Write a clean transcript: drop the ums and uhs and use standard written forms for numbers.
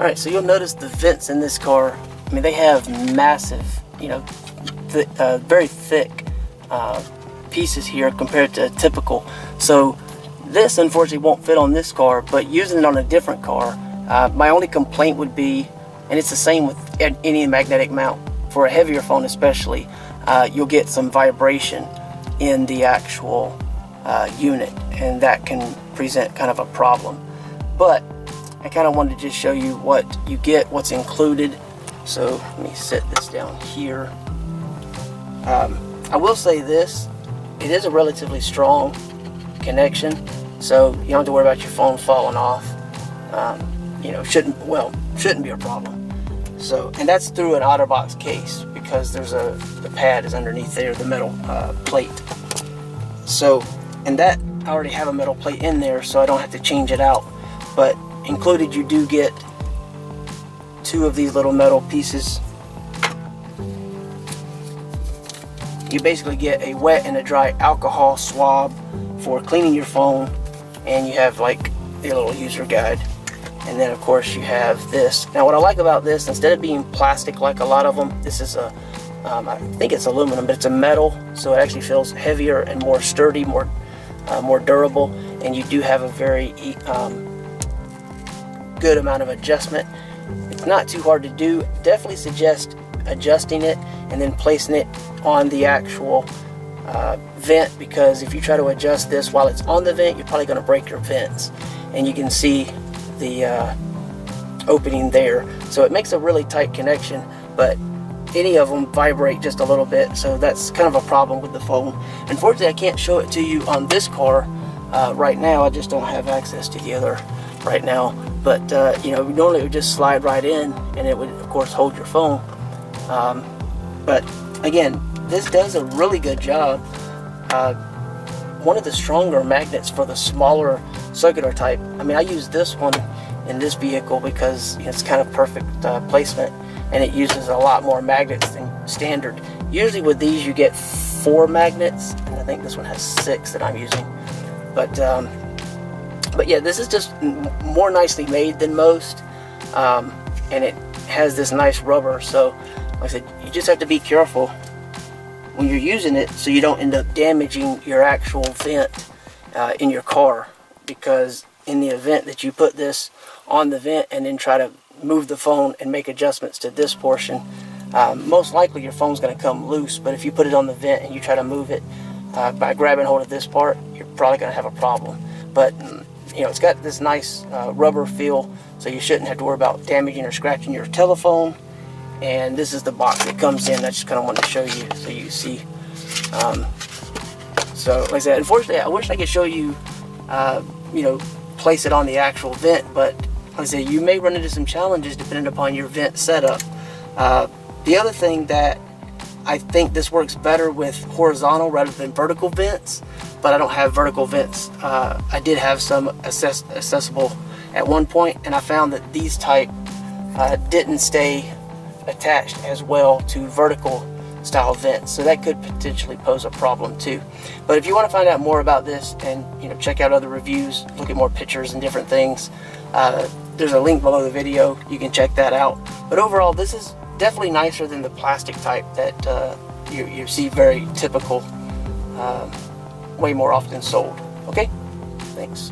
Alright, so you'll notice the vents in this car, I mean, they have massive, you know, very thick pieces here compared to typical. So this unfortunately won't fit on this car, but using it on a different car, my only complaint would be, and it's the same with any magnetic mount, for a heavier phone especially, you'll get some vibration in the actual unit, and that can present kind of a problem. But I kind of wanted to just show you what you get, what's included. So let me set this down here. I will say this, it is a relatively strong connection, so you don't have to worry about your phone falling off. You know, shouldn't be a problem. So, and that's through an OtterBox case, because there's the pad is underneath there, the metal plate. So, and that I already have a metal plate in there, so I don't have to change it out. But included, you do get 2 of these little metal pieces. You basically get a wet and a dry alcohol swab for cleaning your phone, and you have like a little user guide. And then of course you have this. Now what I like about this, instead of being plastic like a lot of them, this is a I think it's aluminum, but it's a metal, so it actually feels heavier and more sturdy, more durable, and you do have a very good amount of adjustment. It's not too hard to do. Definitely suggest adjusting it and then placing it on the actual vent, because if you try to adjust this while it's on the vent, you're probably going to break your vents. And you can see the opening there, so it makes a really tight connection, but any of them vibrate just a little bit, so that's kind of a problem with the phone. Unfortunately, I can't show it to you on this car right now. I just don't have access to the other right now, but you know, normally it would just slide right in and it would of course hold your phone. But again, this does a really good job. One of the stronger magnets for the smaller circular type. I mean, I use this one in this vehicle because it's kind of perfect placement, and it uses a lot more magnets than standard. Usually with these you get 4 magnets, and I think this one has 6 that I'm using. But yeah, this is just more nicely made than most, and it has this nice rubber. So like I said, you just have to be careful when you're using it so you don't end up damaging your actual vent in your car, because in the event that you put this on the vent and then try to move the phone and make adjustments to this portion, most likely your phone's going to come loose. But if you put it on the vent and you try to move it by grabbing hold of this part, you're probably going to have a problem. But you know, it's got this nice rubber feel, so you shouldn't have to worry about damaging or scratching your telephone. And this is the box it comes in. I just kind of wanted to show you so you see. So like I said, unfortunately I wish I could show you you know, place it on the actual vent, but like I said, you may run into some challenges depending upon your vent setup. The other thing that I think this works better with horizontal rather than vertical vents, but I don't have vertical vents. I did have some accessible at one point, and I found that these type didn't stay attached as well to vertical style vents, so that could potentially pose a problem too. But if you want to find out more about this and check out other reviews, look at more pictures and different things, there's a link below the video. You can check that out. But overall, this is definitely nicer than the plastic type that you see very typical, way more often sold. Okay, thanks.